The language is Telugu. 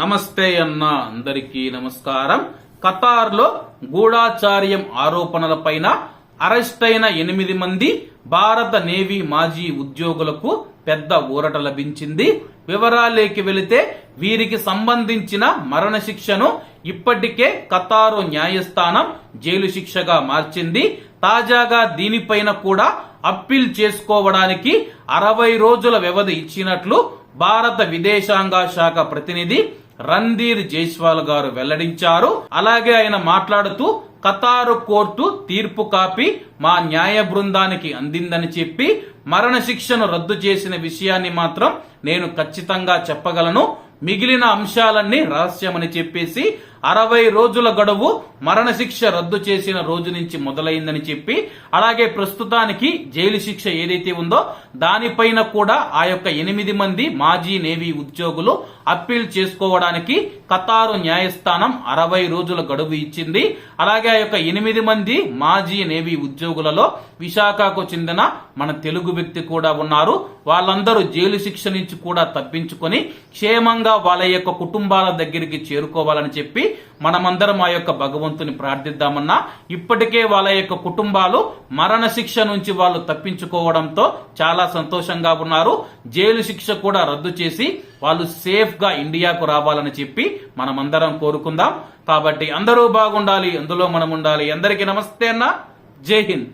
నమస్తే అన్న, అందరికీ నమస్కారం. ఖతార్లో గూఢాచార్యం ఆరోపణలపైన అరెస్ట్ అయిన 8 మంది భారత నేవీ మాజీ ఉద్యోగులకు పెద్ద ఊరట లభించింది. వివరాలేకి వెళితే వీరికి సంబంధించిన మరణశిక్షను ఇప్పటికే ఖతారు న్యాయస్థానం జైలు శిక్షగా మార్చింది. తాజాగా దీనిపైన కూడా అప్పీల్ చేసుకోవడానికి 60 రోజుల వ్యవధి ఇచ్చినట్లు భారత విదేశాంగ శాఖ ప్రతినిధి రణ్ధీర్ జైస్వాల్ గారు వెల్లడించారు. అలాగే ఆయన మాట్లాడుతూ ఖతారు కోర్టు తీర్పు కాపీ మా న్యాయ బృందానికి అందిందని చెప్పి మరణశిక్షను రద్దు చేసిన విషయాన్ని మాత్రం నేను ఖచ్చితంగా చెప్పగలను, మిగిలిన అంశాలన్నీ రహస్యమని చెప్పేసి 60 రోజుల గడువు మరణశిక్ష రద్దు చేసిన రోజు నుంచి మొదలైందని చెప్పి, అలాగే ప్రస్తుతానికి జైలు శిక్ష ఏదైతే ఉందో దానిపైన కూడా ఆ యొక్క 8 మంది మాజీ నేవీ ఉద్యోగులు అప్పీల్ చేసుకోవడానికి ఖతారు న్యాయస్థానం 60 రోజుల గడువు ఇచ్చింది. అలాగే ఆ యొక్క 8 మంది మాజీ నేవీ ఉద్యోగులలో విశాఖకు చెందిన మన తెలుగు వ్యక్తి కూడా ఉన్నారు. వాళ్ళందరూ జైలు శిక్ష నుంచి కూడా తప్పించుకొని క్షేమంగా వాళ్ళ యొక్క కుటుంబాల దగ్గరికి చేరుకోవాలని చెప్పి మనమందరం ఆ యొక్క భగవంతుని ప్రార్థిద్దామన్నా. ఇప్పటికే వాళ్ళ యొక్క కుటుంబాలు మరణశిక్ష నుంచి వాళ్ళు తప్పించుకోవడంతో చాలా సంతోషంగా ఉన్నారు. జైలు శిక్ష కూడా రద్దు చేసి వాళ్ళు సేఫ్ గా ఇండియాకు రావాలని చెప్పి మనమందరం కోరుకుందాం. కాబట్టి అందరూ బాగుండాలి, అందులో మనం ఉండాలి. అందరికీ నమస్తే అన్న, జై హింద్.